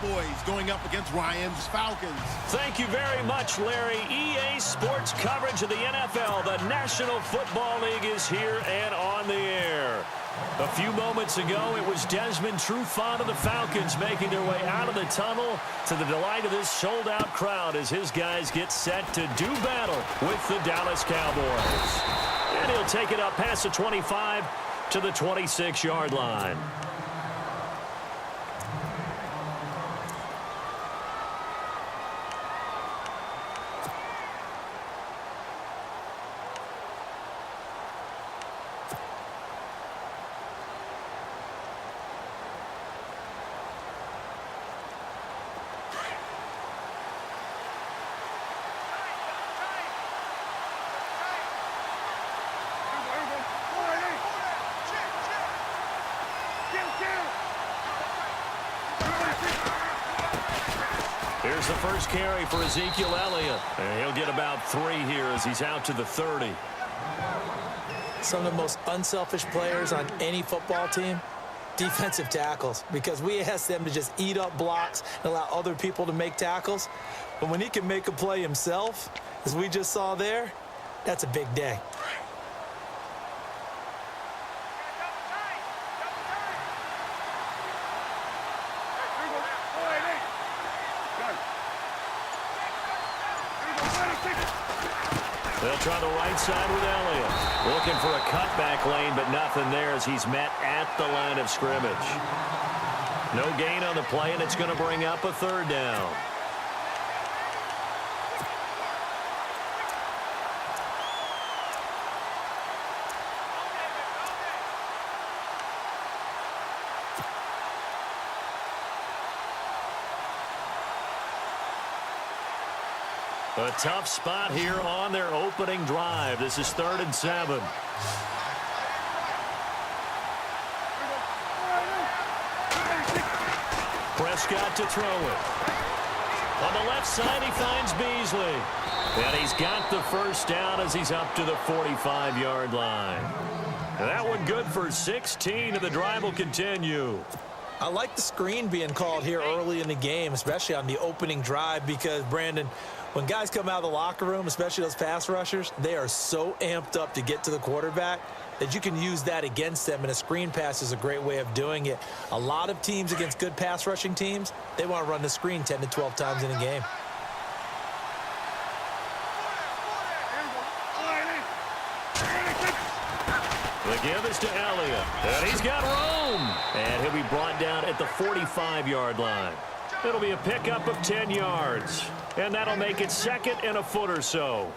Cowboys going up against Ryan's Falcons. Thank you very much, Larry. EA Sports coverage of the NFL. The National Football League is here and on the air. A few moments ago, it was Desmond Trufant of the Falcons making their way out of the tunnel to the delight of this sold-out crowd as his guys get set to do battle with the Dallas Cowboys. And he'll take it up past the 25 to the 26-yard line. Here's the first carry for Ezekiel Elliott. And he'll get about 3 here as he's out to the 30. Some of the most unselfish players on any football team, defensive tackles, because we ask them to just eat up blocks and allow other people to make tackles. But when he can make a play himself, as we just saw there, that's a big day. They'll try the right side with Elliott. Looking for a cutback lane, but nothing there as he's met at the line of scrimmage. No gain on the play, and it's going to bring up a 3rd down. A tough spot here on their opening drive. This is 3rd and 7. Prescott to throw it. On the left side, he finds Beasley. And he's got the 1st down as he's up to the 45-yard line. And that one good for 16, and the drive will continue. I like the screen being called here early in the game, especially on the opening drive, because, Brandon, when guys come out of the locker room, especially those pass rushers, they are so amped up to get to the quarterback that you can use that against them, and a screen pass is a great way of doing it. A lot of teams against good pass rushing teams, they want to run the screen 10 to 12 times in a game. The give is to Elliott, and he's got room. And he'll be brought down at the 45-yard line. It'll be a pickup of 10 yards, and that'll make it 2nd and a foot or so.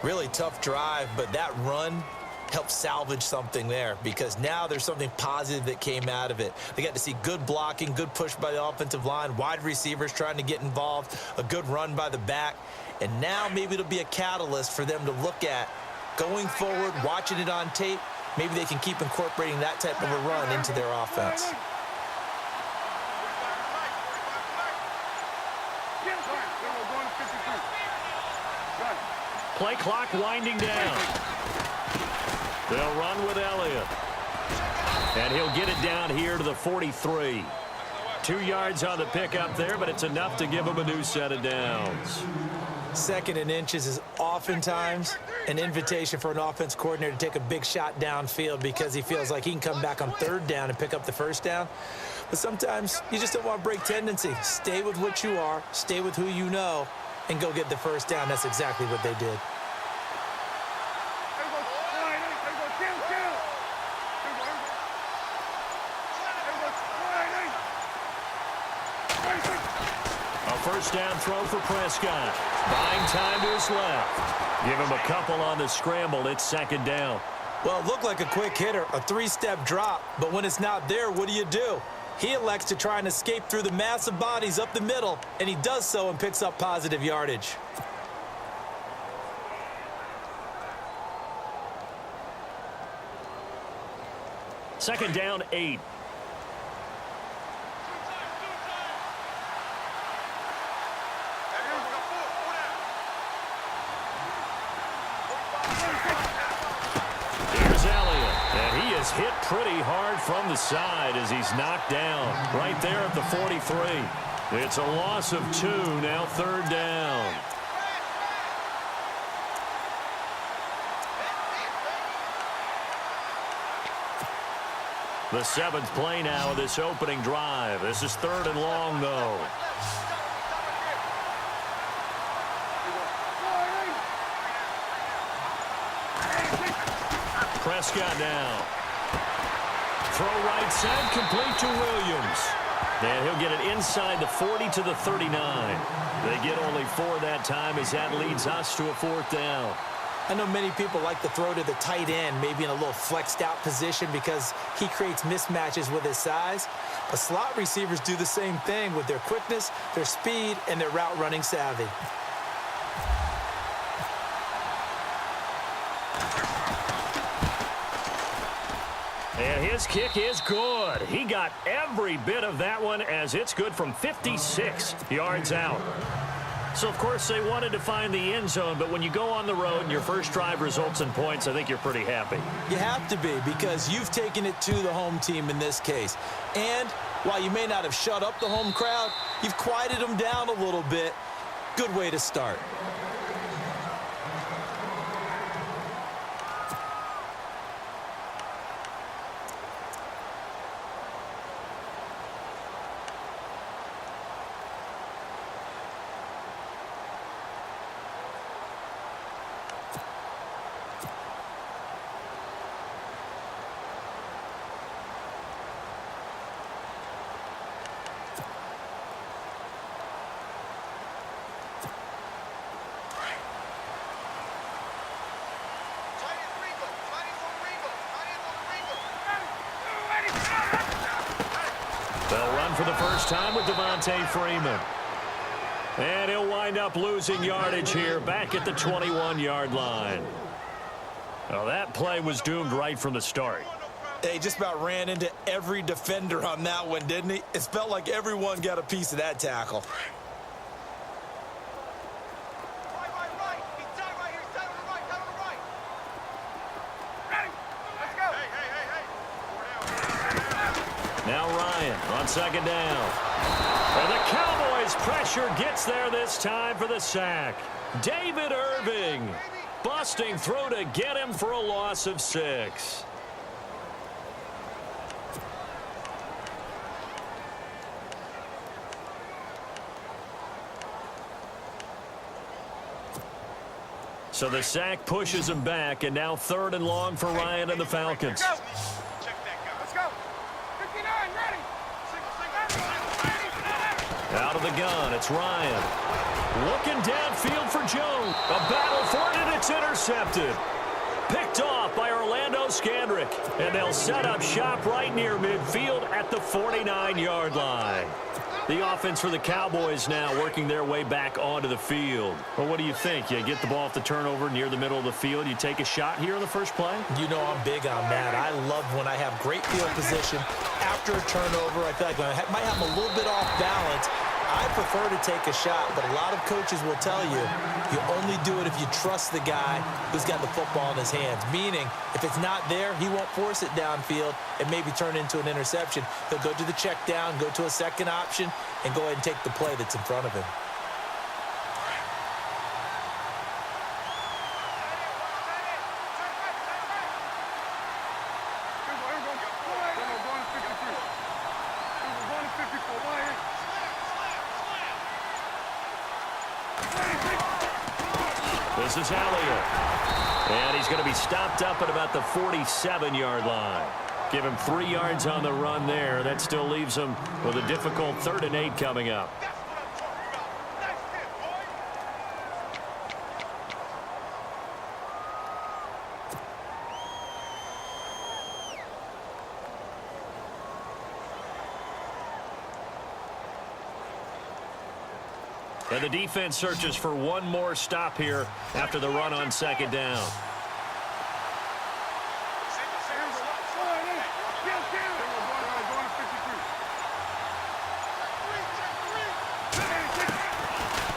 Really tough drive, but that run helped salvage something there, because now there's something positive that came out of it. They got to see good blocking, good push by the offensive line, wide receivers trying to get involved, a good run by the back, and now maybe it'll be a catalyst for them to look at going forward, watching it on tape. Maybe they can keep incorporating that type of a run into their offense. Play clock winding down. They'll run with Elliott. And he'll get it down here to the 43. 2 yards on the pickup there, but it's enough to give him a new set of downs. 2nd and inches is oftentimes an invitation for an offense coordinator to take a big shot downfield, because he feels like he can come back on 3rd down and pick up the 1st down. But sometimes you just don't want to break tendency. Stay with what you are, stay with who you know, and go get the 1st down. That's exactly what they did. A 1st down throw for Prescott. Buying time to his left. Give him a couple on the scramble. It's 2nd down. Well, it looked like a quick hitter, a 3-step drop, but when it's not there, what do? He elects to try and escape through the massive bodies up the middle, and he does so and picks up positive yardage. Second down, 8. is hit pretty hard from the side as he's knocked down right there at the 43. It's a loss of 2, now 3rd down. The 7th play now of this opening drive. This is 3rd and long, though. Prescott now. Throw right side, complete to Williams. And he'll get it inside the 40 to the 39. They get only 4 that time as that leads us to a 4th down. I know many people like to throw to the tight end, maybe in a little flexed out position because he creates mismatches with his size. But slot receivers do the same thing with their quickness, their speed, and their route running savvy. And his kick is good. He got every bit of that one as it's good from 56 yards out. So, of course, they wanted to find the end zone, but when you go on the road and your first drive results in points, I think you're pretty happy. You have to be because you've taken it to the home team in this case. And while you may not have shut up the home crowd, you've quieted them down a little bit. Good way to start. They'll run for the first time with Devontae Freeman. And he'll wind up losing yardage here back at the 21-yard line. Well, that play was doomed right from the start. He just about ran into every defender on that one, didn't he? It felt like everyone got a piece of that tackle. Now Ryan on 2nd down. And the Cowboys pressure gets there this time for the sack. David Irving busting through to get him for a loss of 6. So the sack pushes him back, and now 3rd and long for Ryan and the Falcons. Out of the gun, it's Ryan. Looking downfield for Jones. A battle for it, and it's intercepted. Picked off by Orlando Scandrick. And they'll set up shop right near midfield at the 49-yard line. The offense for the Cowboys now working their way back onto the field. Well, what do you think? You get the ball off the turnover near the middle of the field. You take a shot here in the first play? You know I'm big on that. I love when I have great field position. After a turnover, I feel like I might have a little bit off balance. I prefer to take a shot, but a lot of coaches will tell you, you only do it if you trust the guy who's got the football in his hands. Meaning, if it's not there, he won't force it downfield and maybe turn into an interception. He'll go to the check down, go to a second option, and go ahead and take the play that's in front of him. This is Elliott. And he's going to be stopped up at about the 47-yard line. Give him 3 yards on the run there. That still leaves him with a difficult 3rd and 8 coming up. And the defense searches for one more stop here after the run on 2nd down.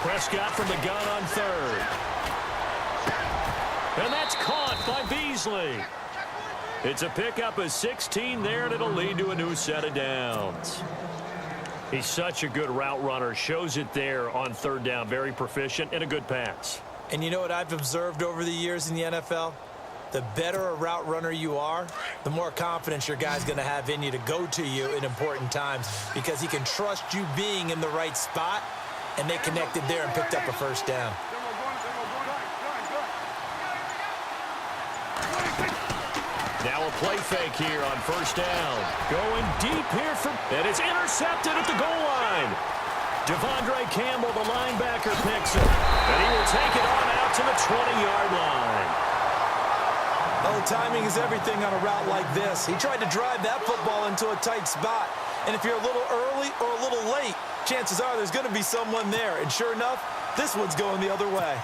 Prescott from the gun on 3rd. And that's caught by Beasley. It's a pickup of 16 there, and it'll lead to a new set of downs. He's such a good route runner. Shows it there on third down. Very proficient and a good pass. And you know what I've observed over the years in the NFL? The better a route runner you are, the more confidence your guy's going to have in you to go to you in important times because he can trust you being in the right spot, and they connected there and picked up a first down. Now a play fake here on first down. Going deep here and it's intercepted at the goal line. Devondre Campbell, the linebacker, picks it. And he will take it on out to the 20-yard line. Oh, timing is everything on a route like this. He tried to drive that football into a tight spot. And if you're a little early or a little late, chances are there's going to be someone there. And sure enough, this one's going the other way.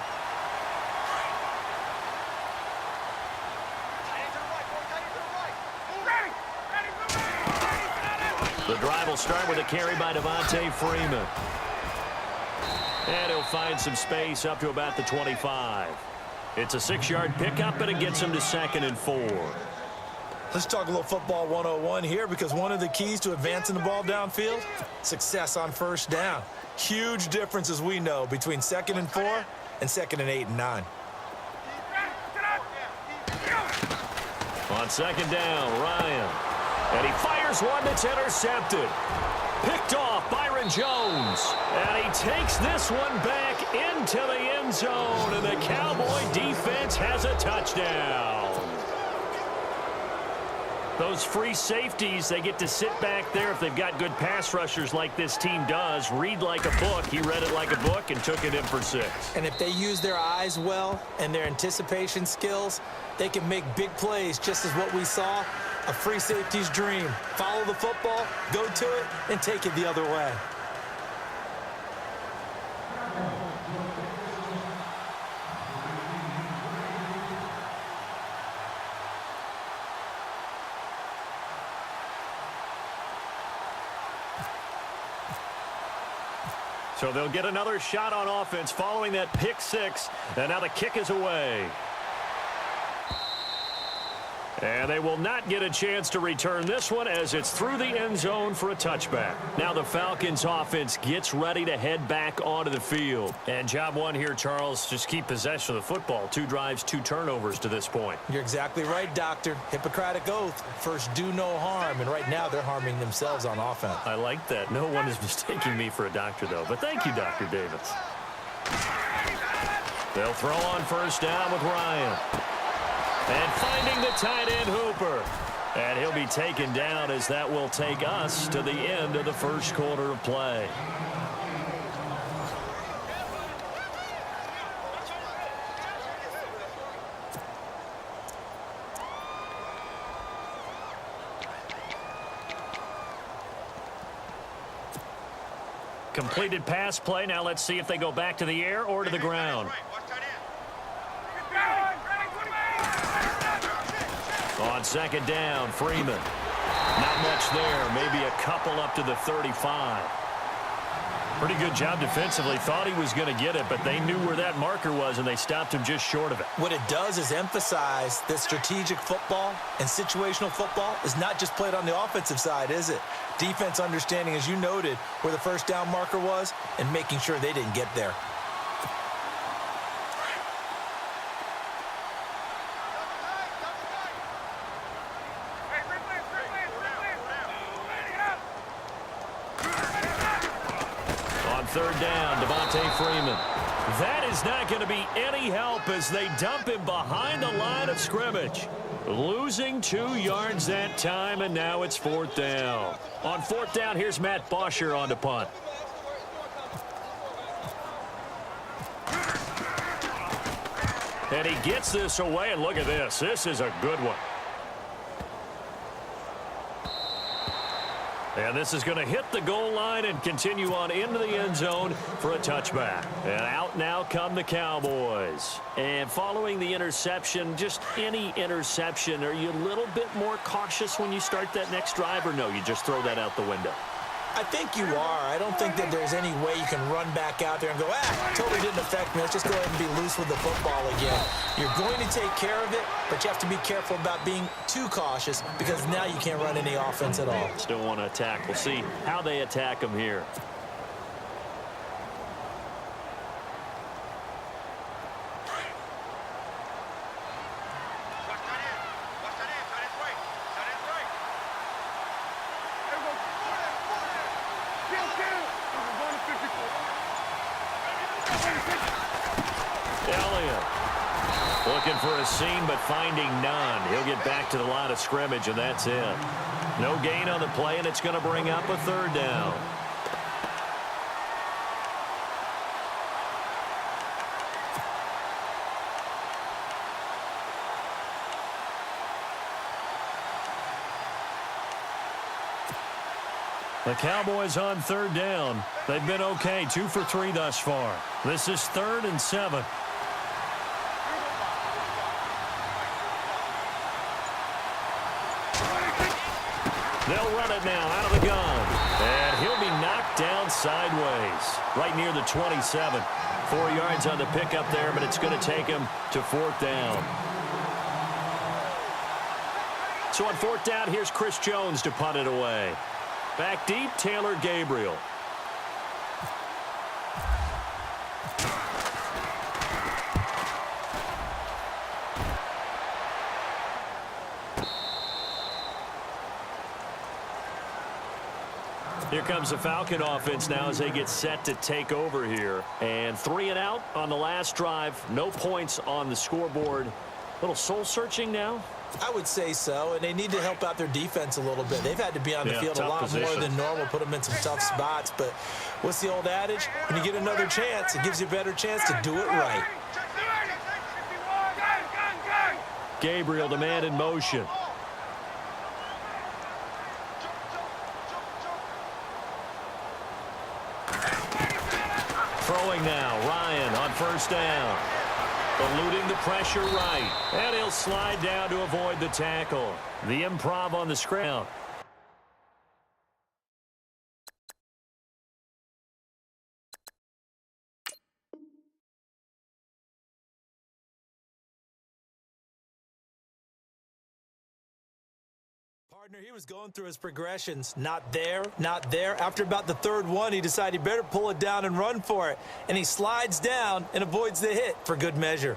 The drive will start with a carry by Devontae Freeman. And he'll find some space up to about the 25. It's a 6-yard pickup, and it gets him to 2nd and 4. Let's talk a little football 101 here because one of the keys to advancing the ball downfield, success on first down. Huge difference, as we know, between 2nd and 4 and 2nd and 8 and 9. On 2nd down, Ryan. And he fires one that's intercepted. Picked off Byron Jones. And he takes this one back into the end zone. And the Cowboy defense has a touchdown. Those free safeties, they get to sit back there if they've got good pass rushers like this team does. Read like a book. He read it like a book and took it in for 6. And if they use their eyes well and their anticipation skills, they can make big plays, just as what we saw. A free safety's dream. Follow the football, go to it, and take it the other way. So they'll get another shot on offense following that pick 6. And now the kick is away. And they will not get a chance to return this one as it's through the end zone for a touchback. Now the Falcons offense gets ready to head back onto the field. And job one here, Charles, just keep possession of the football. 2 drives, 2 turnovers to this point. You're exactly right, Doctor. Hippocratic oath. First, do no harm. And right now, they're harming themselves on offense. I like that. No one is mistaking me for a doctor, though. But thank you, Dr. Davis. They'll throw on first down with Ryan. And finding the tight end, Hooper. And he'll be taken down as that will take us to the end of the first quarter of play. Completed pass play. Now let's see if they go back to the air or to the ground. On 2nd down, Freeman. Not much there. Maybe a couple up to the 35. Pretty good job defensively. Thought he was going to get it, but they knew where that marker was, and they stopped him just short of it. What it does is emphasize that strategic football and situational football is not just played on the offensive side, is it? Defense understanding, as you noted, where the first down marker was and making sure they didn't get there. Third down, Devontae Freeman. That is not going to be any help as they dump him behind the line of scrimmage. Losing 2 yards that time, and now it's 4th down. On 4th down, here's Matt Bosher on to punt. And he gets this away, and look at this. This is a good one. And this is going to hit the goal line and continue on into the end zone for a touchback. And out now come the Cowboys. And following the interception, just any interception, are you a little bit more cautious when you start that next drive, or no, you just throw that out the window? I think you are. I don't think that there's any way you can run back out there and go, totally didn't affect me. Let's just go ahead and be loose with the football again. You're going to take care of it, but you have to be careful about being too cautious because now you can't run any offense at all. Still want to attack. We'll see how they attack him here. Looking for a seam, but finding none. He'll get back to the line of scrimmage, and that's it. No gain on the play, and it's going to bring up a third down. The Cowboys on third down. They've been okay, 2 for 3 thus far. This is 3rd and 7. They'll run it now out of the gun. And he'll be knocked down sideways, right near the 27. 4 yards on the pickup there, but it's going to take him to 4th down. So on 4th down, here's Chris Jones to punt it away. Back deep, Taylor Gabriel. Here comes the Falcon offense now as they get set to take over here. And 3 and out on the last drive. No points on the scoreboard. A little soul-searching now? I would say so, and they need to help out their defense a little bit. They've had to be on the field a lot more than normal, put them in some tough spots. But what's the old adage? When you get another chance, it gives you a better chance to do it right. Gabriel, the man in motion. Throwing now, Ryan on 1st down. Eluding the pressure right. And he'll slide down to avoid the tackle. The improv on the scrum. Partner, he was going through his progressions. Not there, not there. After about the 3rd one, he decided he better pull it down and run for it. And he slides down and avoids the hit for good measure.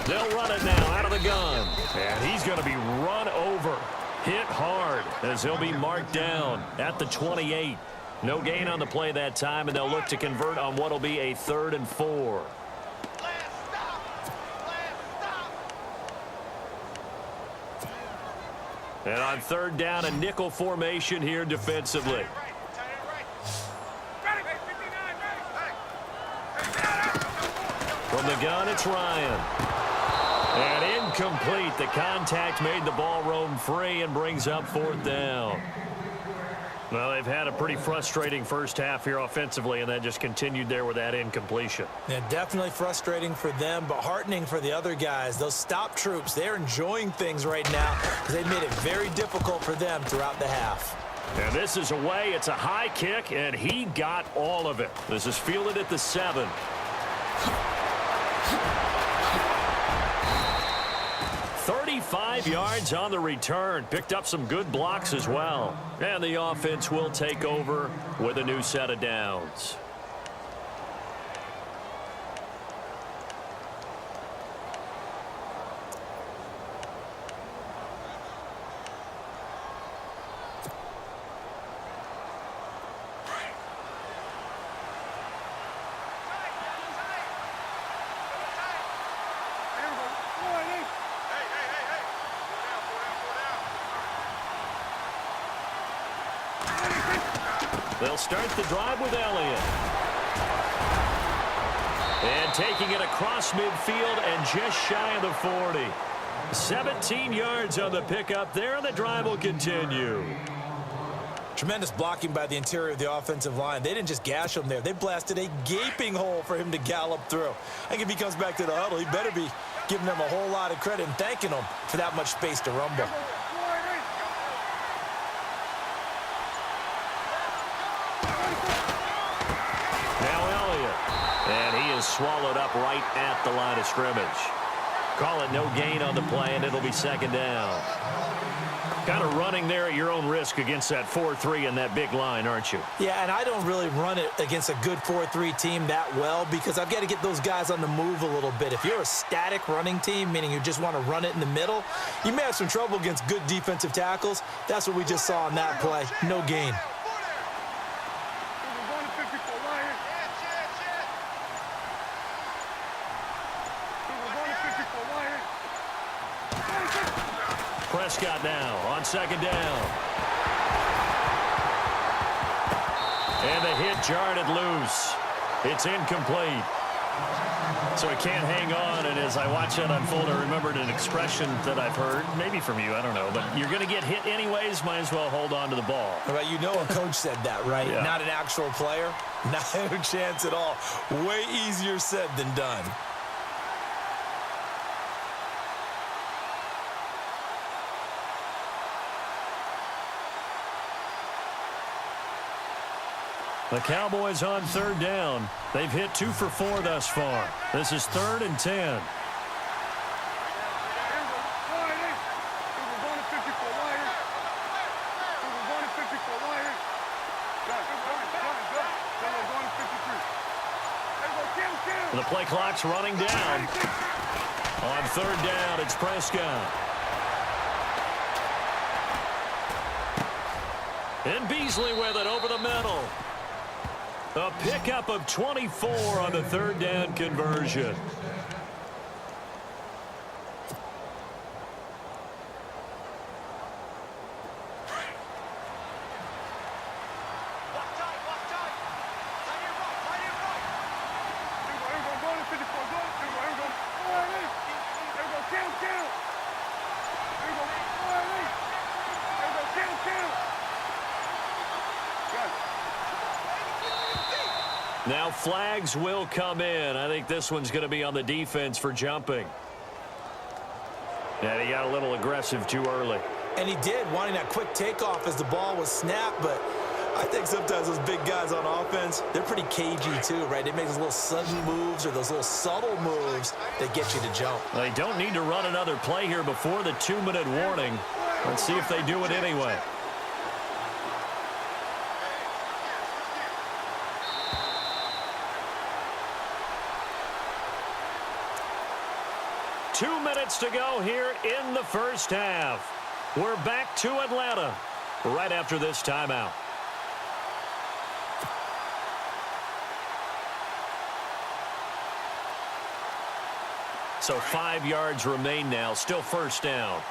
They'll run it now out of the gun. And he's going to be run over. Hit hard as he'll be marked down at the 28. No gain on the play that time, and they'll look to convert on what will be a 3rd and 4. And on 3rd down, a nickel formation here defensively. From the gun, it's Ryan. And incomplete. The contact made the ball roam free and brings up 4th down. Well, they've had a pretty frustrating first half here offensively, and then just continued there with that incompletion. Yeah, definitely frustrating for them, but heartening for the other guys. Those stop troops, they're enjoying things right now because they've made it very difficult for them throughout the half. And this is away. It's a high kick, and he got all of it. This is fielded at the 7. 35 yards on the return. Picked up some good blocks as well. And the offense will take over with a new set of downs. They'll start the drive with Elliott. And taking it across midfield and just shy of the 40. 17 yards on the pickup there, and the drive will continue. Tremendous blocking by the interior of the offensive line. They didn't just gash him there. They blasted a gaping hole for him to gallop through. I think if he comes back to the huddle, he better be giving them a whole lot of credit and thanking them for that much space to rumble. Now Elliott. And he is swallowed up right at the line of scrimmage. Call it no gain on the play, and it'll be second down. Kind of running there at your own risk against that 4-3 and that big line, aren't you? Yeah, and I don't really run it against a good 4-3 team that well because I've got to get those guys on the move a little bit. If you're a static running team, meaning you just want to run it in the middle, you may have some trouble against good defensive tackles. That's what we just saw on that play. No gain. Prescott now on second down. And the hit jarred it loose. It's incomplete. So he can't hang on, and as I watch that unfold, I remembered an expression that I've heard, maybe from you, I don't know, but you're going to get hit anyways, might as well hold on to the ball. Right, you know a coach said that, right? Yeah. Not an actual player. Not a chance at all. Way easier said than done. The Cowboys on third down. They've hit 2 for 4 thus far. This is 3rd and 10. The play clock's running down. On third down, it's Prescott. And Beasley with it over the middle. A pickup of 24 on the third down conversion. Now flags will come in. I think this one's going to be on the defense for jumping. And he got a little aggressive too early. And he did, wanting that quick takeoff as the ball was snapped, but I think sometimes those big guys on offense, they're pretty cagey too, right? They make those little sudden moves or those little subtle moves that get you to jump. They don't need to run another play here before the 2-minute warning. Let's see if they do it anyway. Two minutes to go here in the first half. We're back to Atlanta right after this timeout. So 5 yards remain now. Still first down.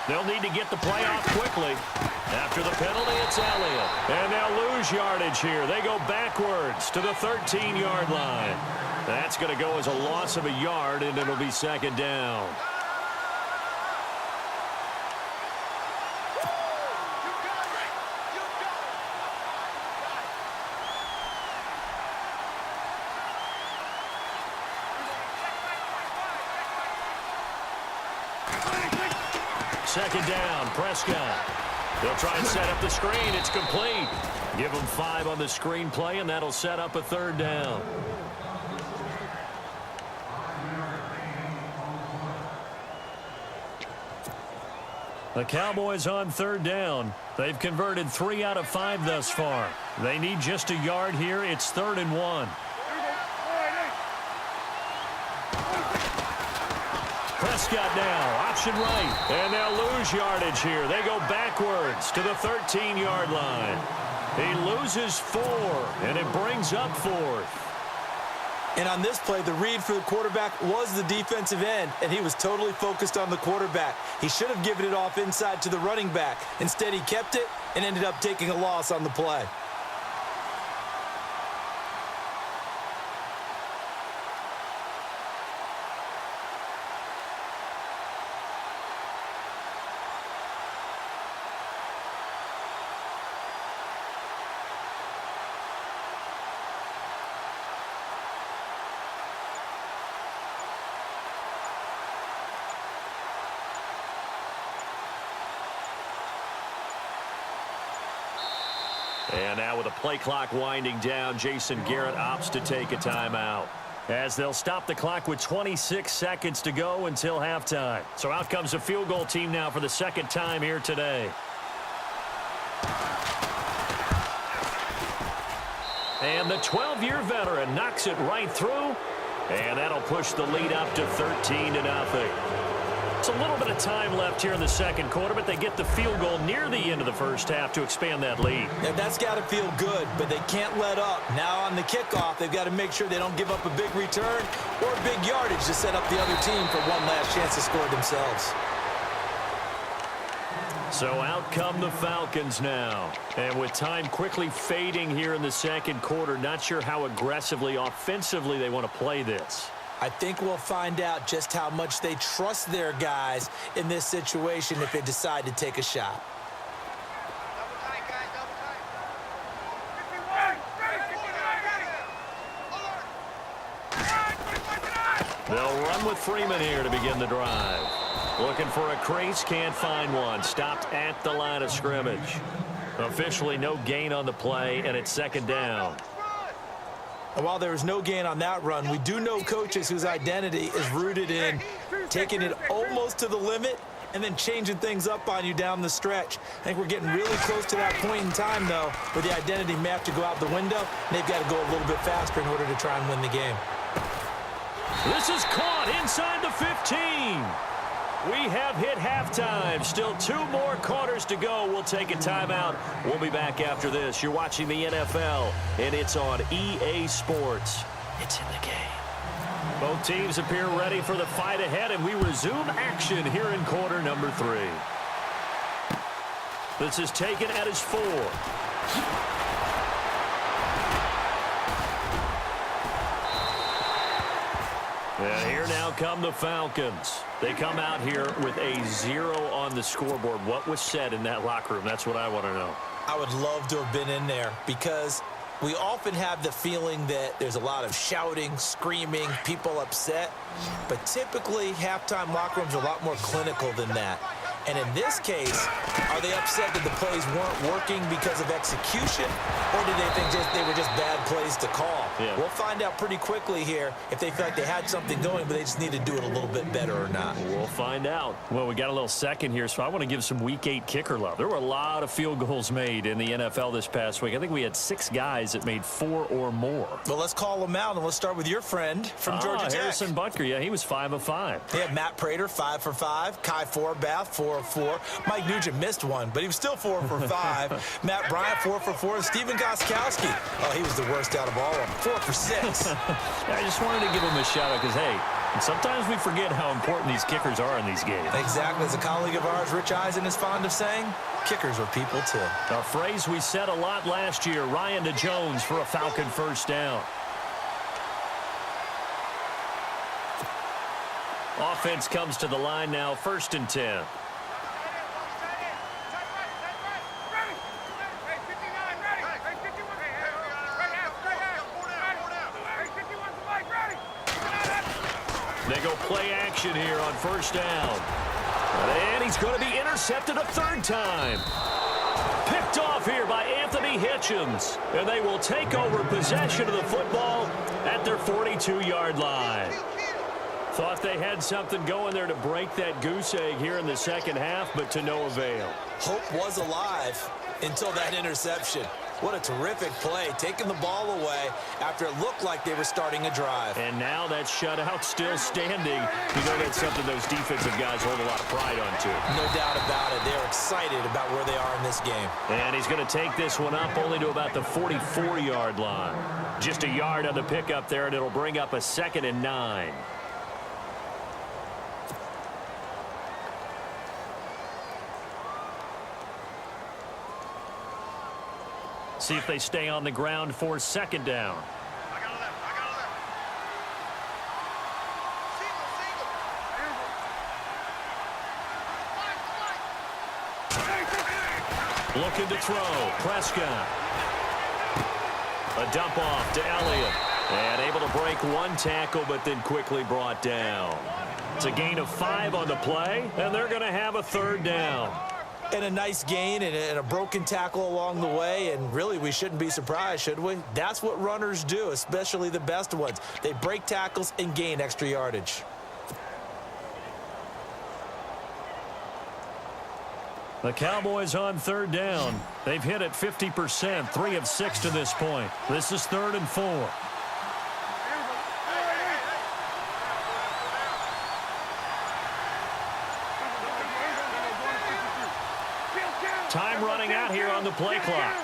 They'll need to get the play off quickly. After the penalty, it's Elliott. And they'll lose yardage here. They go backwards to the 13-yard line. That's going to go as a loss of a yard, and it'll be second down. Second down, Prescott. They'll try and set up the screen. It's complete. Give them 5 on the screen play, and that'll set up a third down. The Cowboys on third down. They've converted 3 out of 5 thus far. They need just a yard here. It's 3rd and 1. Prescott now, option right, and they'll lose yardage here. They go backwards to the 13-yard line. He loses 4, and it brings up 4th. And on this play, the read for the quarterback was the defensive end, and he was totally focused on the quarterback. He should have given it off inside to the running back. Instead, he kept it and ended up taking a loss on the play. And now with the play clock winding down, Jason Garrett opts to take a timeout, as they'll stop the clock with 26 seconds to go until halftime. So out comes the field goal team now for the second time here today. And the 12-year veteran knocks it right through, and that'll push the lead up to 13-0. It's a little bit of time left here in the second quarter, but they get the field goal near the end of the first half to expand that lead. Yeah, that's got to feel good, but they can't let up. Now on the kickoff, they've got to make sure they don't give up a big return or big yardage to set up the other team for one last chance to score themselves. So out come the Falcons now. And with time quickly fading here in the second quarter, not sure how aggressively, offensively they want to play this. I think we'll find out just how much they trust their guys in this situation if they decide to take a shot. They'll run with Freeman here to begin the drive. Looking for a crease, can't find one. Stopped at the line of scrimmage. Officially no gain on the play, and it's second down. And while there was no gain on that run, we do know coaches whose identity is rooted in taking it almost to the limit and then changing things up on you down the stretch. I think we're getting really close to that point in time, though, where the identity may have to go out the window, and they've got to go a little bit faster in order to try and win the game. This is caught inside the 15. We have hit halftime. Still 2 more quarters to go. We'll take a timeout. We'll be back after this. You're watching the NFL, and it's on EA Sports. It's in the game. Both teams appear ready for the fight ahead, and we resume action here in quarter number 3. This is taken at his 4. And here now come the Falcons. They come out here with a 0 on the scoreboard. What was said in that locker room? That's what I want to know. I would love to have been in there because we often have the feeling that there's a lot of shouting, screaming, people upset. But typically, halftime locker rooms are a lot more clinical than that. And in this case, are they upset that the plays weren't working because of execution, or did they think they were just bad plays to call? Yeah. We'll find out pretty quickly here if they feel like they had something going, but they just need to do it a little bit better or not. We'll find out. Well, we got a little second here, so I want to give some Week 8 kicker love. There were a lot of field goals made in the NFL this past week. I think we had 6 guys that made 4 or more. Well, let's call them out, and let's start with your friend from Georgia Tech. Harrison Butker, yeah, he was 5 of 5. Yeah, Matt Prater, 5 for 5. Kai Forbath, 4 of 4. Mike Nugent missed one, but he was still 4 for 5. Matt Bryant, 4 for 4. Steven Gostkowski, oh, he was the worst out of all of them, 4 for 6. I just wanted to give him a shout-out because, hey, sometimes we forget how important these kickers are in these games. Exactly. As a colleague of ours, Rich Eisen, is fond of saying, kickers are people, too. A phrase we said a lot last year. Ryan to Jones for a Falcon first down. Offense comes to the line now, 1st and 10. They go play action here on 1st down. And he's going to be intercepted a 3rd time. Picked off here by Anthony Hitchens. And they will take over possession of the football at their 42-yard line. Thought they had something going there to break that goose egg here in the second half, but to no avail. Hope was alive until that interception. What a terrific play, taking the ball away after it looked like they were starting a drive. And now that shutout still standing. You know that's something those defensive guys hold a lot of pride on, too. No doubt about it. They're excited about where they are in this game. And he's going to take this one up only to about the 44-yard line. Just a yard on the pickup there, and it'll bring up a 2nd and 9. See if they stay on the ground for 2nd down. Looking to throw. Prescott. A dump off to Elliott. And able to break one tackle, but then quickly brought down. It's a gain of 5 on the play, and they're going to have a 3rd down. And a nice gain and a broken tackle along the way, and really we shouldn't be surprised, should we? That's what runners do, especially the best ones. They break tackles and gain extra yardage. The Cowboys on 3rd down. They've hit it 50%, 3 of 6 to this point. This is 3rd and 4. Time running out here on the play clock.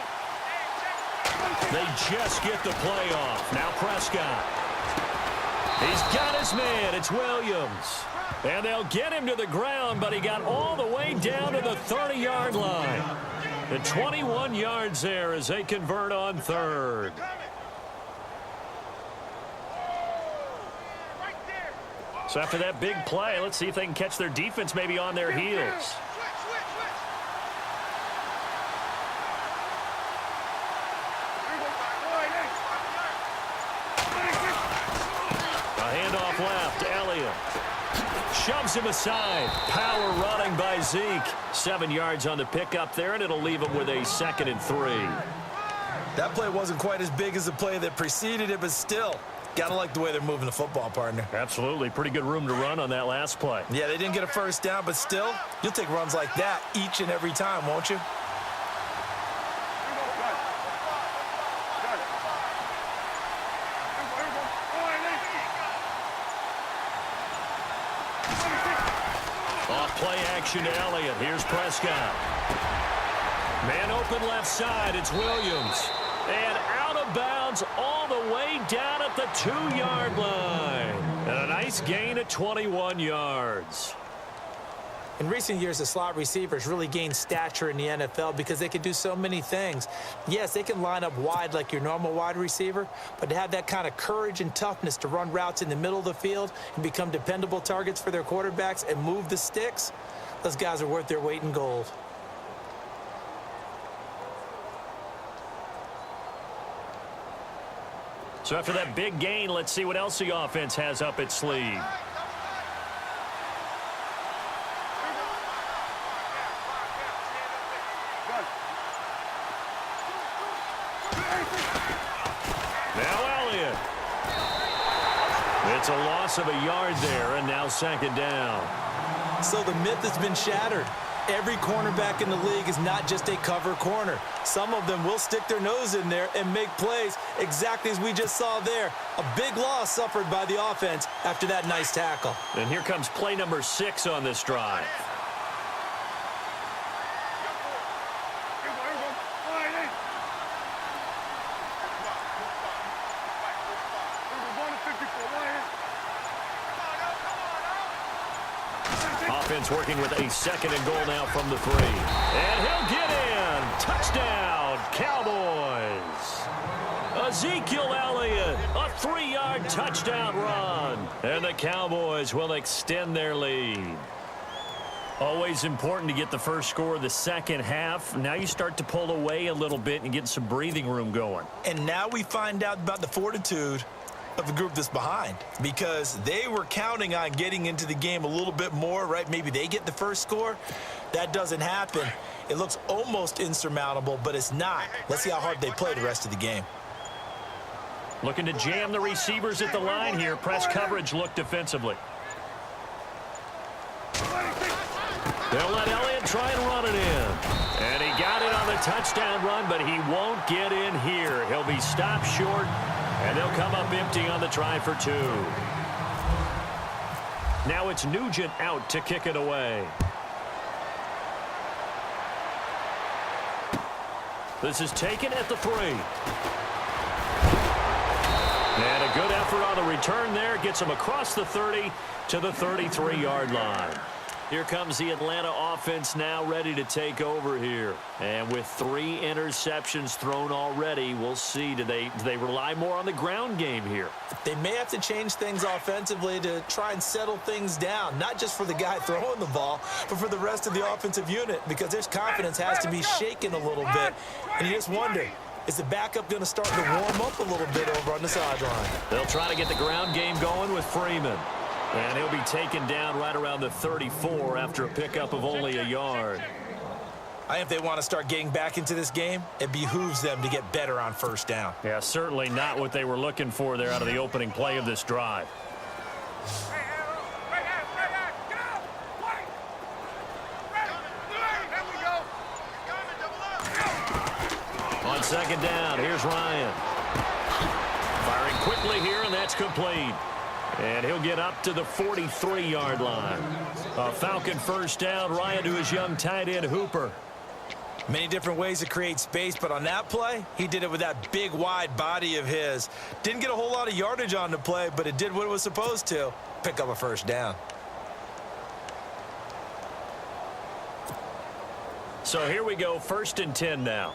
They just get the play off. Now Prescott. He's got his man. It's Williams. And they'll get him to the ground, but he got all the way down to the 30-yard line. The 21 yards there as they convert on 3rd. So after that big play, let's see if they can catch their defense maybe on their heels. Handoff left, Elliott. Shoves him aside. Power running by Zeke. 7 yards on the pickup there, and it'll leave him with a 2nd and 3. That play wasn't quite as big as the play that preceded it, but still, gotta like the way they're moving the football, partner. Absolutely. Pretty good room to run on that last play. Yeah, they didn't get a 1st down, but still, you'll take runs like that each and every time, won't you? Play action to Elliott. Here's Prescott. Man open left side. It's Williams. And out of bounds all the way down at the 2-yard line. And a nice gain at 21 yards. In recent years, the slot receivers really gained stature in the NFL because they can do so many things. Yes, they can line up wide like your normal wide receiver, but to have that kind of courage and toughness to run routes in the middle of the field and become dependable targets for their quarterbacks and move the sticks, those guys are worth their weight in gold. So after that big gain, let's see what else the offense has up its sleeve. Now Elliott. It's a loss of a yard there, and now 2nd down. So the myth has been shattered. Every cornerback in the league is not just a cover corner. Some of them will stick their nose in there and make plays exactly as we just saw there. A big loss suffered by the offense after that nice tackle. And here comes play number 6 on this drive. Offense working with a 2nd and goal now from the 3. And he'll get in. Touchdown, Cowboys. Ezekiel Elliott, a 3-yard touchdown run. And the Cowboys will extend their lead. Always important to get the first score of the second half. Now you start to pull away a little bit and get some breathing room going. And now we find out about the fortitude of the group that's behind, because they were counting on getting into the game a little bit more, right? Maybe they get the first score. That doesn't happen. It looks almost insurmountable, but it's not. Let's see how hard they play the rest of the game. Looking to jam the receivers at the line here. Press coverage look defensively. They'll let Elliott try and run it in. And he got it on the touchdown run, but he won't get in here. He'll be stopped short, and they'll come up empty on the try for 2. Now it's Nugent out to kick it away. This is taken at the 3. And a good effort on the return there. Gets him across the 30 to the 33-yard line. Here comes the Atlanta offense now ready to take over here. And with 3 interceptions thrown already, we'll see. Do they rely more on the ground game here? They may have to change things offensively to try and settle things down, not just for the guy throwing the ball, but for the rest of the offensive unit, because their confidence has to be shaken a little bit. And you just wonder, is the backup going to start to warm up a little bit over on the sideline? They'll try to get the ground game going with Freeman. And he'll be taken down right around the 34 after a pickup of only a yard. I think if they want to start getting back into this game, it behooves them to get better on first down. Yeah, certainly not what they were looking for there out of the opening play of this drive. On second down, here's Ryan. Firing quickly here, and that's complete. And he'll get up to the 43-yard line. A Falcon first down. Ryan to his young tight end, Hooper. Many different ways to create space, but on that play, he did it with that big, wide body of his. Didn't get a whole lot of yardage on the play, but it did what it was supposed to. Pick up a first down. So here we go, 1st and 10 now.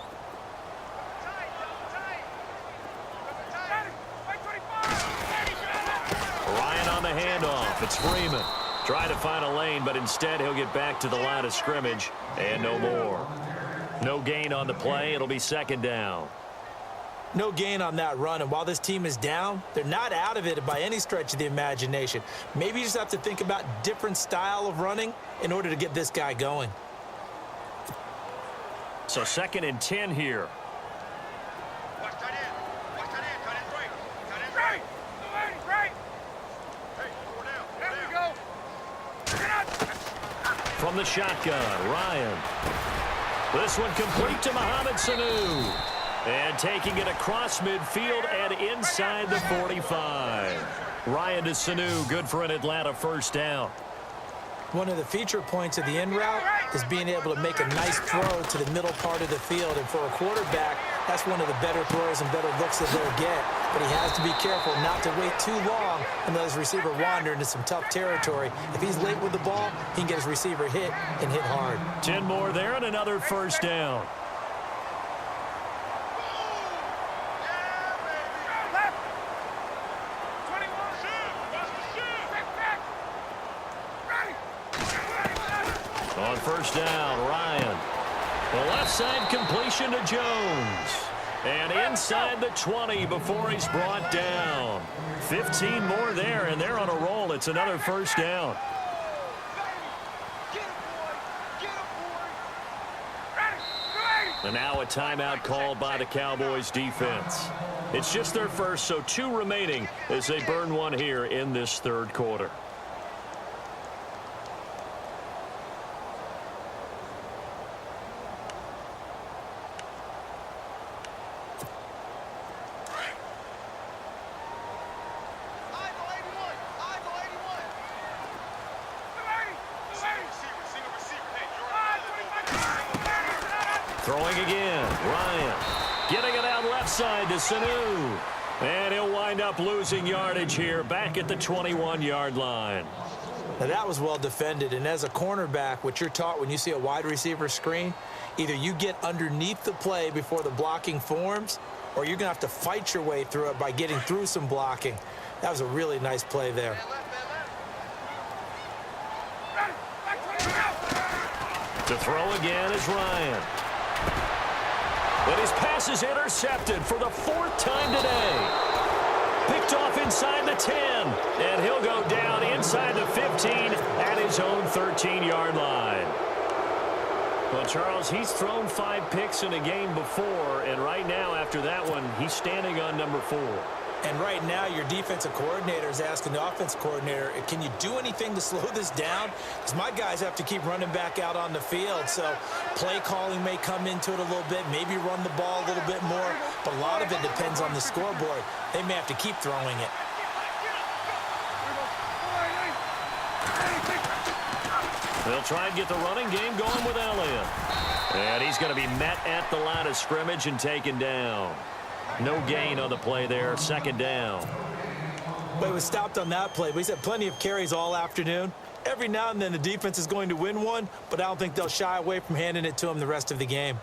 Ryan on the handoff. It's Freeman. Try to find a lane, but instead he'll get back to the line of scrimmage and no more. No gain on the play. It'll be 2nd down. No gain on that run, and while this team is down, they're not out of it by any stretch of the imagination. Maybe you just have to think about different style of running in order to get this guy going. So 2nd and 10 here. From the shotgun, Ryan. This one complete to Mohamed Sanu. And taking it across midfield and inside the 45. Ryan to Sanu, good for an Atlanta first down. One of the feature points of the in route is being able to make a nice throw to the middle part of the field. And for a quarterback, that's one of the better throws and better looks that they'll get. But he has to be careful not to wait too long and let his receiver wander into some tough territory. If he's late with the ball, he can get his receiver hit and hit hard. 10 more there and another first down. On first down, Ryan. The left side completion to Jones. And inside the 20 before he's brought down. 15 more there, and they're on a roll. It's another first down. And now a timeout called by the Cowboys defense. It's just their first, so 2 remaining as they burn one here in this 3rd quarter. Throwing again, Ryan. Getting it out left side to Sanu. And he'll wind up losing yardage here back at the 21-yard line. Now that was well defended, and as a cornerback, what you're taught when you see a wide receiver screen, either you get underneath the play before the blocking forms, or you're going to have to fight your way through it by getting through some blocking. That was a really nice play there. To throw again is Ryan. But his pass is intercepted for the 4th time today. Picked off inside the 10, and he'll go down inside the 15 at his own 13-yard line. Well, Charles, he's thrown 5 picks in a game before, and right now after that one, he's standing on number 4. And right now, your defensive coordinator is asking the offensive coordinator, can you do anything to slow this down? Because my guys have to keep running back out on the field. So play calling may come into it a little bit, maybe run the ball a little bit more. But a lot of it depends on the scoreboard. They may have to keep throwing it. They'll try and get the running game going with Elliott. And he's going to be met at the line of scrimmage and taken down. No gain on the play there, second down. Well, he was stopped on that play, but he's had plenty of carries all afternoon. Every now and then the defense is going to win one, but I don't think they'll shy away from handing it to him the rest of the game.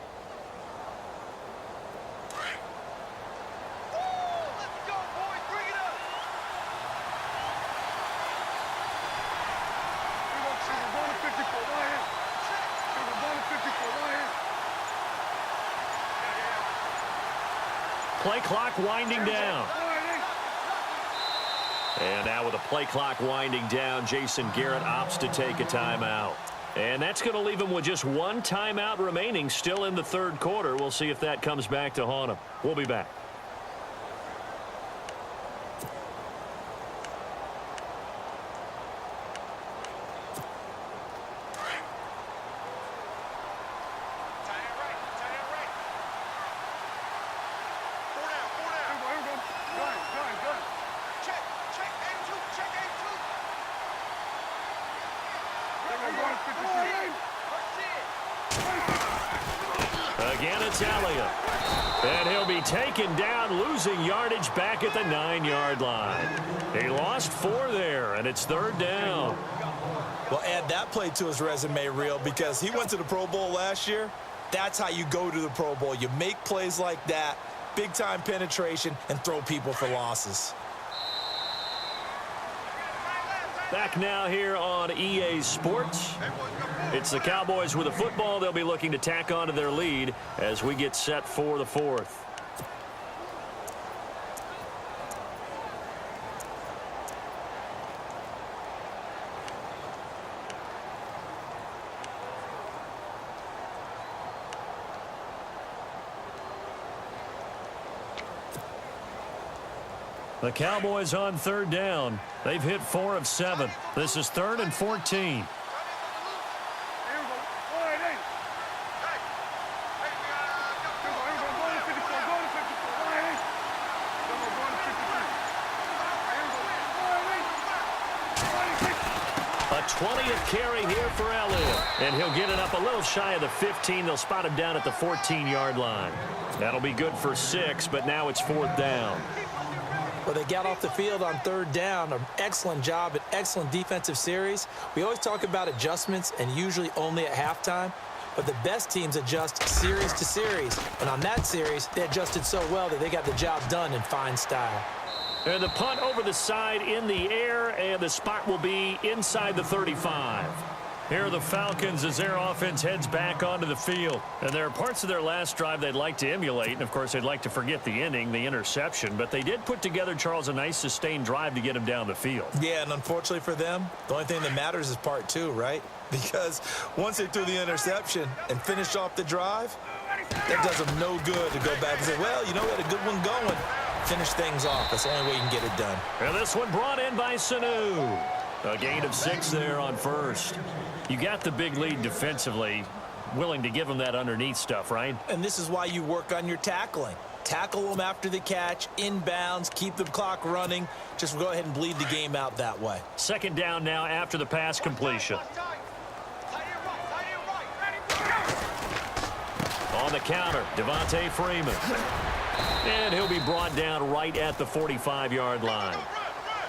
Play clock winding down. And now with the play clock winding down, Jason Garrett opts to take a timeout. And that's going to leave him with just one timeout remaining still in the third quarter. We'll see if that comes back to haunt him. We'll be back. Again, it's Elliott. And he'll be taken down, losing yardage back at the 9-yard line. He lost 4 there, and it's third down. Well, add that play to his resume reel because he went to the Pro Bowl last year. That's how you go to the Pro Bowl. You make plays like that, big-time penetration, and throw people for losses. Back now here on EA Sports. It's the Cowboys with a football. They'll be looking to tack on to their lead as we get set for the fourth. The Cowboys on third down. They've hit 4 of 7. This is 3rd and 14. A 20th carry here for Elliott. And he'll get it up a little shy of the 15. They'll spot him down at the 14-yard line. That'll be good for 6, but now it's 4th down. Well, they got off the field on third down. An excellent job, an excellent defensive series. We always talk about adjustments and usually only at halftime. But the best teams adjust series to series. And on that series, they adjusted so well that they got the job done in fine style. And the punt over the side in the air, and the spot will be inside the 35. Here are the Falcons as their offense heads back onto the field. And there are parts of their last drive they'd like to emulate. And, of course, they'd like to forget the inning, the interception. But they did put together, Charles, a nice sustained drive to get him down the field. Yeah, and unfortunately for them, the only thing that matters is part 2, right? Because once they threw the interception and finished off the drive, that does them no good to go back and say, well, you know, we had a good one going. Finish things off. That's the only way you can get it done. And this one brought in by Sanu. A gain of 6 there on first. You got the big lead defensively, willing to give them that underneath stuff, right? And this is why you work on your tackling. Tackle them after the catch, inbounds, keep the clock running. Just go ahead and bleed the game out that way. Second down now after the pass completion. On the counter, Devontae Freeman. And he'll be brought down right at the 45-yard line.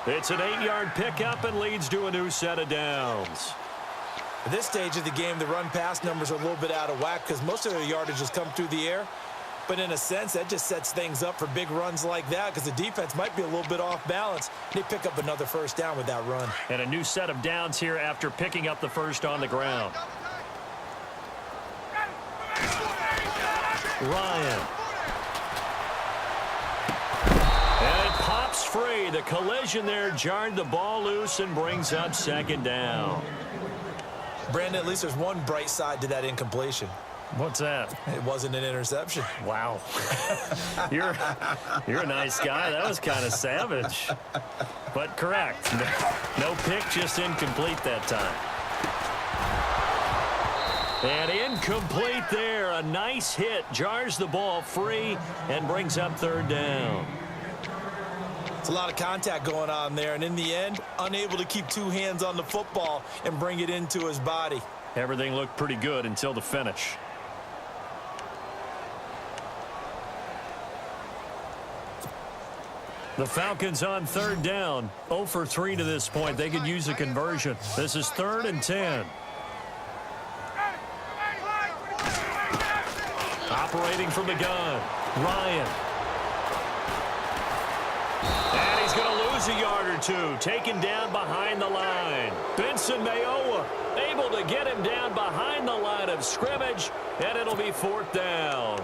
It's an 8-yard pickup and leads to a new set of downs. At this stage of the game, the run-pass numbers are a little bit out of whack because most of their yardage has come through the air. But in a sense, that just sets things up for big runs like that because the defense might be a little bit off balance. They pick up another first down with that run. And a new set of downs here after picking up the first on the ground. Ryan. And it pops free. The collision there jarred the ball loose and brings up second down. Brandon, at least there's one bright side to that incompletion. What's that? It wasn't an interception. Wow. You're a nice guy. That was kind of savage. But correct. No pick, just incomplete that time. And incomplete there. A nice hit. Jars the ball free and brings up third down. It's a lot of contact going on there. And in the end, unable to keep two hands on the football and bring it into his body. Everything looked pretty good until the finish. The Falcons on third down. 0 for 3 to this point. They could use a conversion. This is 3rd and 10. Operating from the gun, Ryan. And he's going to lose a yard or two. Taken down behind the line. Benson Mayowa able to get him down behind the line of scrimmage, and it'll be 4th down.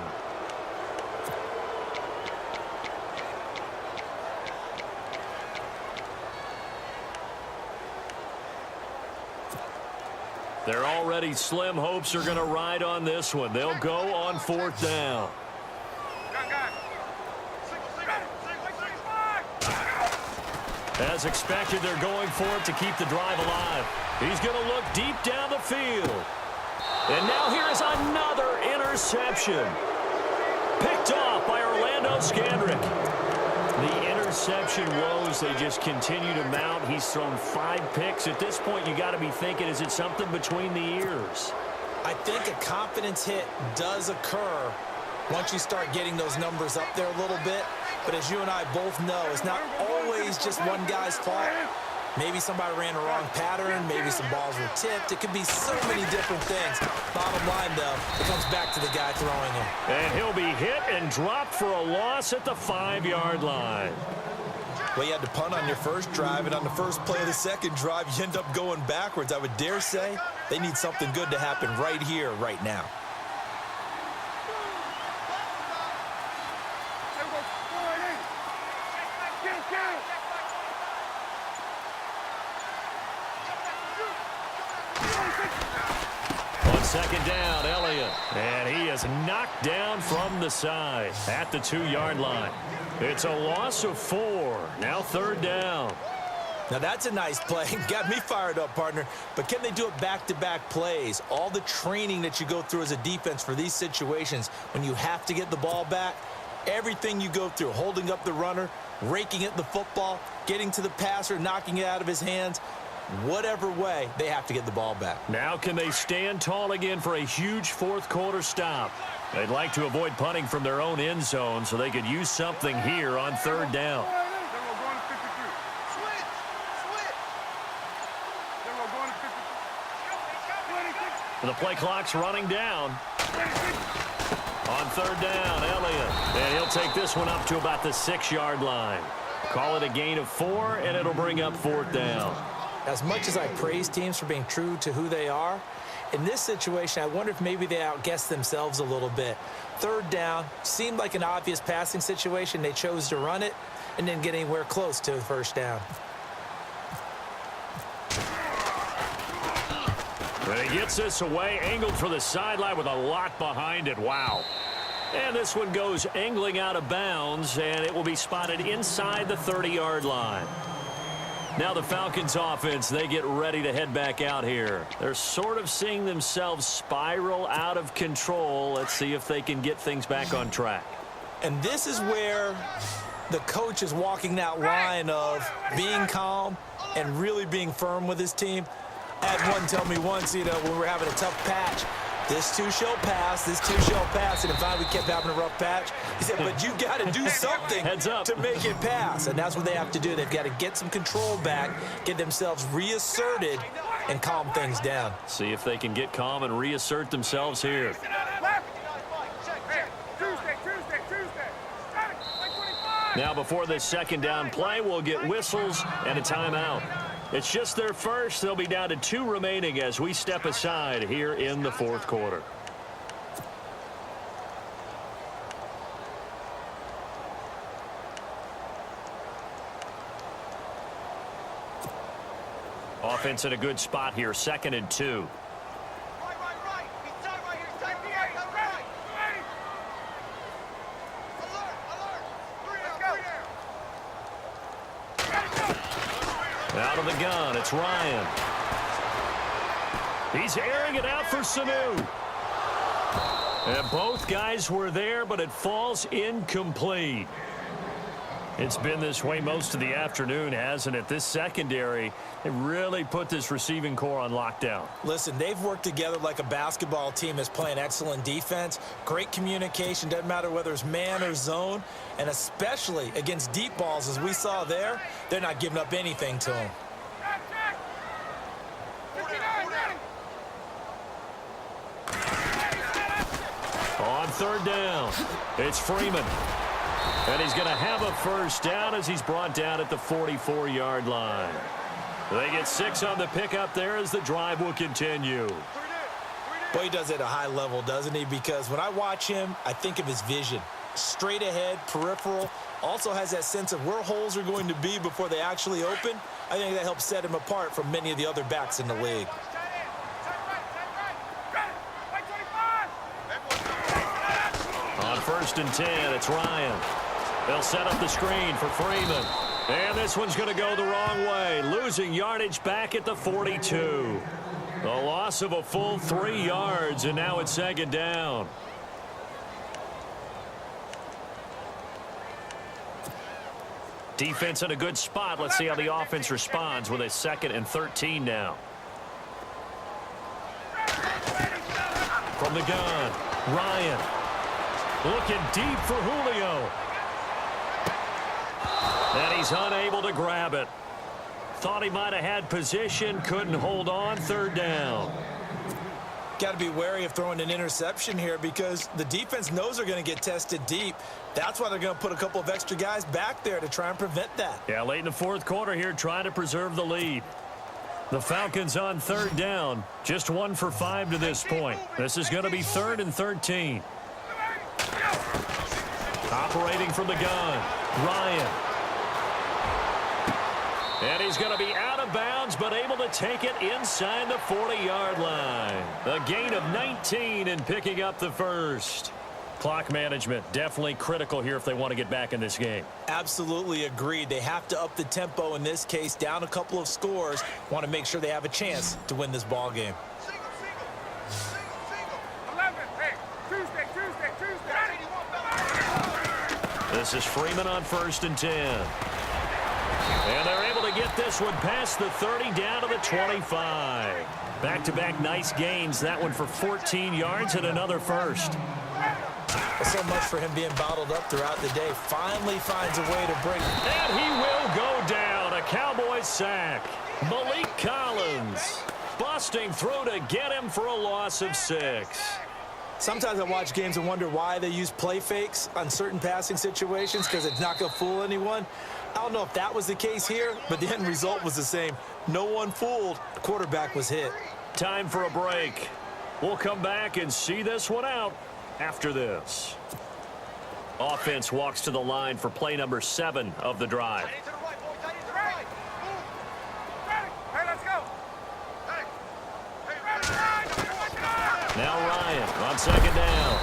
They're already slim hopes are going to ride on this one. They'll go on 4th down. As expected, they're going for it to keep the drive alive. He's going to look deep down the field. And now here is another interception. Picked off by Orlando Scandrick. The interception woes, they just continue to mount. He's thrown 5 picks. At this point, you got to be thinking, is it something between the ears? I think a confidence hit does occur once you start getting those numbers up there a little bit. But as you and I both know, it's not always just one guy's fault. Maybe somebody ran the wrong pattern. Maybe some balls were tipped. It could be so many different things. Bottom line, though, it comes back to the guy throwing him. And he'll be hit and dropped for a loss at the 5-yard line. Well, you had to punt on your first drive, and on the first play of the second drive, you end up going backwards. I would dare say they need something good to happen right here, right now. Second down, Elliott. And he is knocked down from the side at the 2-yard line. It's a loss of 4. Now 3rd down. Now that's a nice play. Got me fired up, partner. But can they do it back-to-back plays? All the training that you go through as a defense for these situations, when you have to get the ball back, everything you go through, holding up the runner, raking at the football, getting to the passer, knocking it out of his hands, whatever way, they have to get the ball back. Now can they stand tall again for a huge 4th-quarter stop? They'd like to avoid punting from their own end zone so they could use something here on 3rd down. The play clock's running down. On 3rd down, Elliott. And he'll take this one up to about the 6-yard line. Call it a gain of 4, and it'll bring up 4th down. As much as I praise teams for being true to who they are, in this situation, I wonder if maybe they outguessed themselves a little bit. 3rd down seemed like an obvious passing situation. They chose to run it and didn't get anywhere close to the 1st down. But he gets this away, angled for the sideline with a lot behind it. Wow. And this one goes angling out of bounds, and it will be spotted inside the 30-yard line. Now the Falcons offense, they get ready to head back out here. They're sort of seeing themselves spiral out of control. Let's see if they can get things back on track. And this is where the coach is walking that line of being calm and really being firm with his team. I had one tell me once, you know, when we were having a tough patch, this too shall pass, this too shall pass. And finally we kept having a rough patch. He said, but you got to do something to make it pass. And that's what they have to do. They've got to get some control back, get themselves reasserted, and calm things down. See if they can get calm and reassert themselves here. Now before this 2nd down play, we'll get whistles and a timeout. It's just their first. They'll be down to 2 remaining as we step aside here in the 4th quarter. Offense in a good spot here, 2nd and 2. Out of the gun, it's Ryan. He's airing it out for Sanu. And both guys were there, but it falls incomplete. It's been this way most of the afternoon, hasn't it? This secondary, they really put this receiving core on lockdown. Listen, they've worked together like a basketball team that's playing excellent defense. Great communication, doesn't matter whether it's man or zone. And especially against deep balls, as we saw there, they're not giving up anything to them. On third down, it's Freeman. And he's going to have a first down as he's brought down at the 44-yard line. They get 6 on the pickup there as the drive will continue. Boy, he does it at a high level, doesn't he? Because when I watch him, I think of his vision. Straight ahead, peripheral. Also has that sense of where holes are going to be before they actually open. I think that helps set him apart from many of the other backs in the league. On first and 10, it's Ryan. They'll set up the screen for Freeman. And this one's going to go the wrong way, losing yardage back at the 42. A loss of a full 3 yards, and now it's second down. Defense in a good spot. Let's see how the offense responds with a 2nd and 13 now. From the gun, Ryan. Looking deep for Julio. And he's unable to grab it. Thought he might have had position, couldn't hold on, third down. Got to be wary of throwing an interception here because the defense knows they're going to get tested deep. That's why they're going to put a couple of extra guys back there to try and prevent that. Yeah, late in the fourth quarter here, trying to preserve the lead. The Falcons on third down, just 1 for 5 to this point. This is going to be 3rd and 13. Operating from the gun, Ryan. And he's going to be out of bounds, but able to take it inside the 40-yard line. A gain of 19 and picking up the first. Clock management definitely critical here if they want to get back in this game. Absolutely agreed. They have to up the tempo in this case, down a couple of scores. Want to make sure they have a chance to win this ball game. This is Freeman on first and 10. And they're able to get this one past the 30 down to the 25. Back-to-back nice gains. That one for 14 yards and another first. So much for him being bottled up throughout the day. Finally finds a way to break. And he will go down. A Cowboys sack. Malik Collins busting through to get him for a loss of 6. Sometimes I watch games and wonder why they use play fakes on certain passing situations because it's not going to fool anyone. I don't know if that was the case here, but the end result was the same. No one fooled. The quarterback was hit. Time for a break. We'll come back and see this one out after this. Offense walks to the line for play number 7 of the drive. Now Ryan on second down.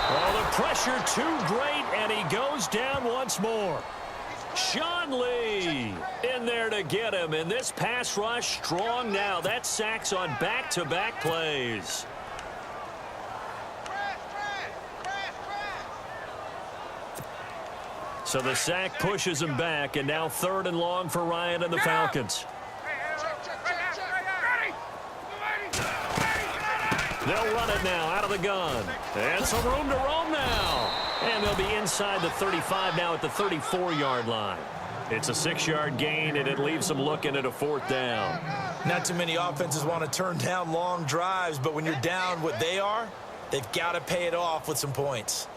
Oh, the pressure too great, and he goes down once more. Sean Lee in there to get him, and this pass rush strong now. That sacks on back-to-back plays. So the sack pushes him back, and now 3rd and long for Ryan and the Falcons. They'll run it now out of the gun. And some room to roam now. And they'll be inside the 35 now at the 34-yard line. It's a 6-yard gain, and it leaves them looking at a 4th down. Not too many offenses want to turn down long drives, but when you're down what they are, they've got to pay it off with some points.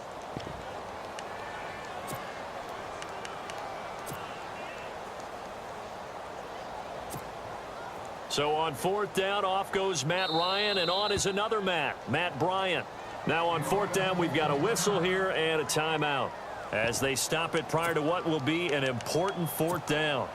So on 4th down, off goes Matt Ryan, and on is another Matt Bryant. Now on 4th down, we've got a whistle here and a timeout as they stop it prior to what will be an important 4th down.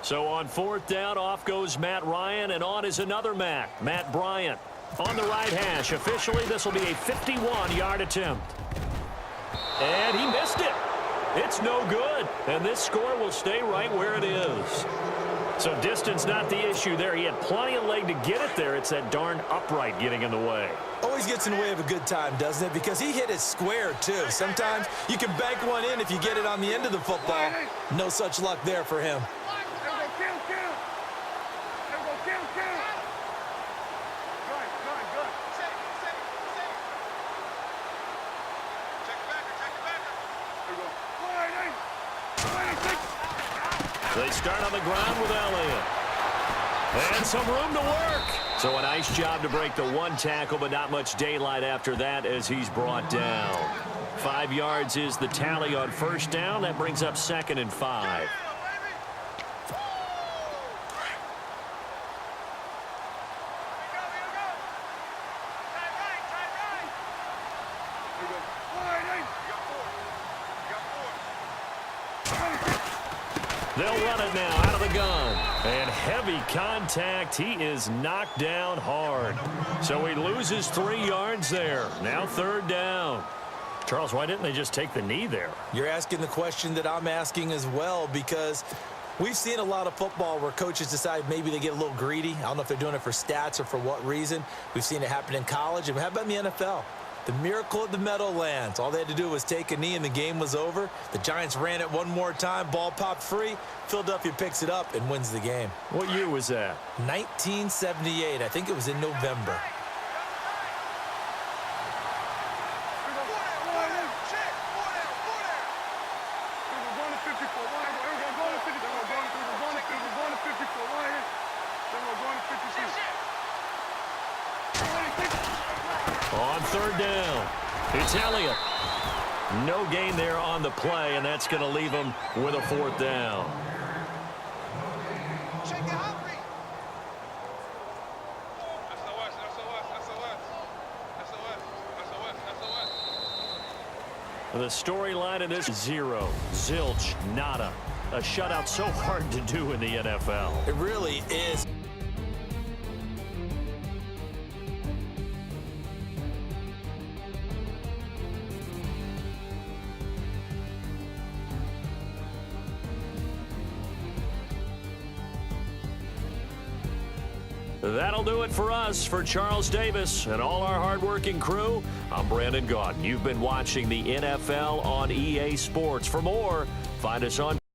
So on fourth down, off goes Matt Ryan, and on is another Matt Bryant. On the right hash, officially this will be a 51-yard attempt. And he missed it. It's no good, and this score will stay right where it is. So distance not the issue there. He had plenty of leg to get it there. It's that darn upright getting in the way. Always gets in the way of a good time, doesn't it? Because he hit it square, too. Sometimes you can bank one in if you get it on the end of the football. No such luck there for him. They start on the ground with Elliott. And some room to work. So a nice job to break the one tackle, but not much daylight after that as he's brought down. 5 yards is the tally on first down. That brings up 2nd and 5. They'll run it now out of the gun. And heavy contact. He is knocked down hard. So he loses 3 yards there. Now 3rd down. Charles, why didn't they just take the knee there? You're asking the question that I'm asking as well, because we've seen a lot of football where coaches decide maybe they get a little greedy. I don't know if they're doing it for stats or for what reason. We've seen it happen in college. And how about in the NFL? The miracle of the Meadowlands. All they had to do was take a knee and the game was over. The Giants ran it one more time. Ball popped free. Philadelphia picks it up and wins the game. What year was that? 1978. I think it was in November. On 3rd down, it's Elliott. No gain there on the play, and that's going to leave him with a 4th down. The storyline of this: 0, zilch, nada. A shutout so hard to do in the NFL. It really is. That'll do it for us. For Charles Davis and all our hardworking crew, I'm Brandon Gaudin. You've been watching the NFL on EA Sports. For more, find us on